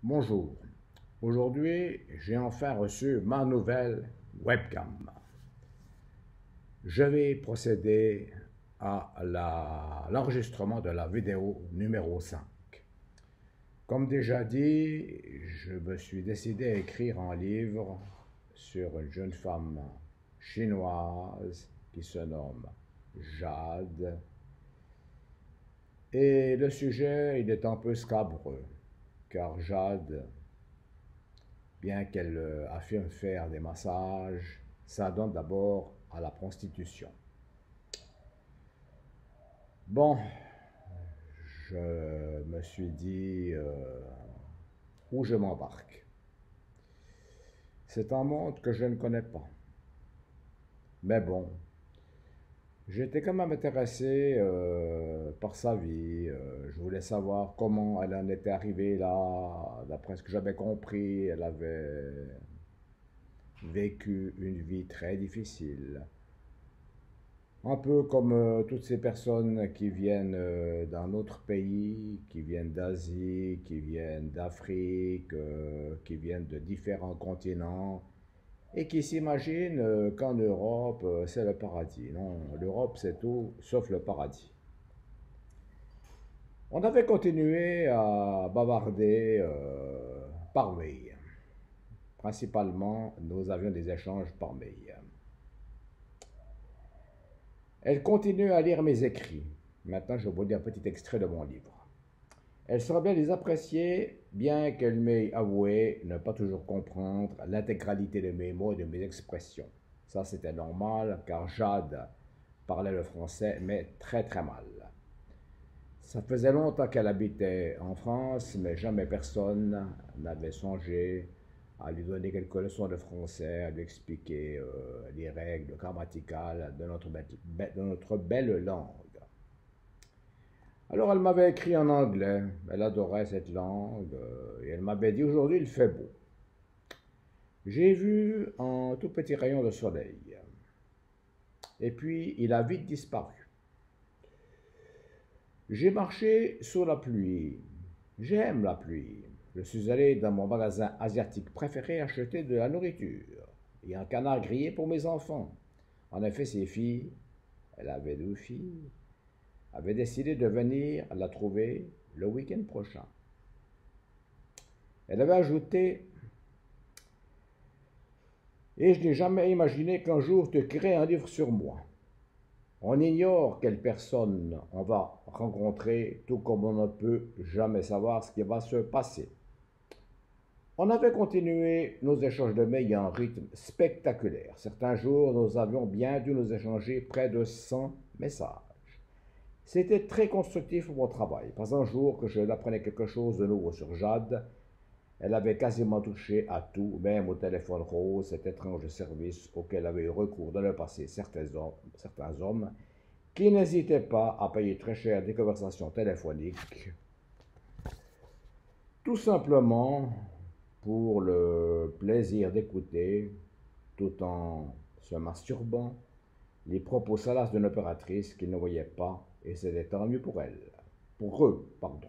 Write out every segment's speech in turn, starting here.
Bonjour, aujourd'hui j'ai enfin reçu ma nouvelle webcam. Je vais procéder à l'enregistrement de la vidéo numéro 5. Comme déjà dit, je me suis décidé à écrire un livre sur une jeune femme chinoise qui se nomme Jade. Et le sujet, il est un peu scabreux, car Jade, bien qu'elle affirme faire des massages, ça donne d'abord à la prostitution. Bon, je me suis dit où je m'embarque. C'est un monde que je ne connais pas. Mais bon, j'étais quand même intéressé par sa vie. Je voulais savoir comment elle en était arrivée là. D'après ce que j'avais compris, elle avait vécu une vie très difficile. Un peu comme toutes ces personnes qui viennent d'un autre pays, qui viennent d'Asie, qui viennent d'Afrique, qui viennent de différents continents, et qui s'imaginent qu'en Europe, c'est le paradis. Non, l'Europe, c'est tout sauf le paradis. On avait continué à bavarder par mail. Principalement, nous avions des échanges par mail. Elle continue à lire mes écrits. Maintenant, je vais vous lire un petit extrait de mon livre. Elle saurait bien les apprécier, bien qu'elle m'ait avoué ne pas toujours comprendre l'intégralité de mes mots et de mes expressions. Ça, c'était normal, car Jade parlait le français, mais très très mal. Ça faisait longtemps qu'elle habitait en France, mais jamais personne n'avait songé à lui donner quelques leçons de français, à lui expliquer les règles grammaticales de notre belle langue. Alors elle m'avait écrit en anglais, elle adorait cette langue, et elle m'avait dit aujourd'hui il fait beau. J'ai vu un tout petit rayon de soleil, et puis il a vite disparu. J'ai marché sous la pluie, j'aime la pluie. Je suis allé dans mon magasin asiatique préféré acheter de la nourriture et un canard grillé pour mes enfants. En effet, ces filles, elle avait 2 filles, avaient décidé de venir la trouver le week-end prochain. Elle avait ajouté: et je n'ai jamais imaginé qu'un jour tu écrirais un livre sur moi. On ignore quelle personne on va rencontrer, tout comme on ne peut jamais savoir ce qui va se passer. On avait continué nos échanges de mails à un rythme spectaculaire. Certains jours, nous avions bien dû nous échanger près de 100 messages. C'était très constructif pour mon travail. Pas un jour que je n'apprenais quelque chose de nouveau sur Jade. Elle avait quasiment touché à tout, même au téléphone rose, cet étrange service auquel avaient eu recours dans le passé certains hommes qui n'hésitaient pas à payer très cher des conversations téléphoniques, tout simplement pour le plaisir d'écouter, tout en se masturbant, les propos salaces d'une opératrice qu'ils ne voyaient pas, et c'était tant mieux pour elle. Pour eux, pardon.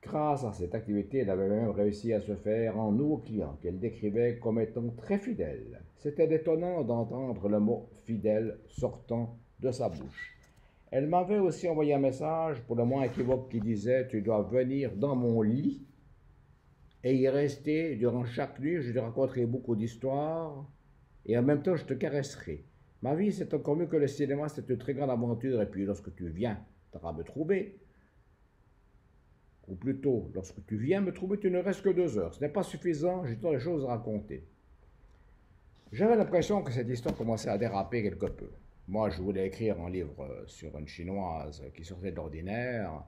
Grâce à cette activité, elle avait même réussi à se faire un nouveau client qu'elle décrivait comme étant très fidèle. C'était étonnant d'entendre le mot fidèle sortant de sa bouche. Elle m'avait aussi envoyé un message, pour le moins équivoque, qui disait: tu dois venir dans mon lit et y rester durant chaque nuit. Je te raconterai beaucoup d'histoires et en même temps je te caresserai. Ma vie, c'est encore mieux que le cinéma, c'est une très grande aventure. Et puis lorsque tu viens, tu auras me trouver. Ou plutôt, lorsque tu viens me trouver, tu ne restes que 2 heures. Ce n'est pas suffisant, j'ai tant de choses à raconter. J'avais l'impression que cette histoire commençait à déraper quelque peu. Moi, je voulais écrire un livre sur une chinoise qui sortait de l'ordinaire,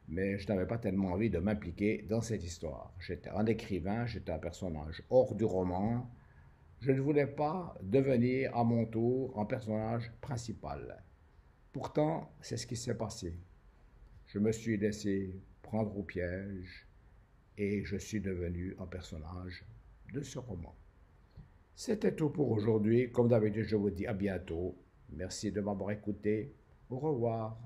mais je n'avais pas tellement envie de m'impliquer dans cette histoire. J'étais un écrivain, j'étais un personnage hors du roman. Je ne voulais pas devenir à mon tour un personnage principal. Pourtant, c'est ce qui s'est passé. Je me suis laissé prendre au piège et je suis devenu un personnage de ce roman. C'était tout pour aujourd'hui. Comme d'habitude, je vous dis à bientôt. Merci de m'avoir écouté. Au revoir.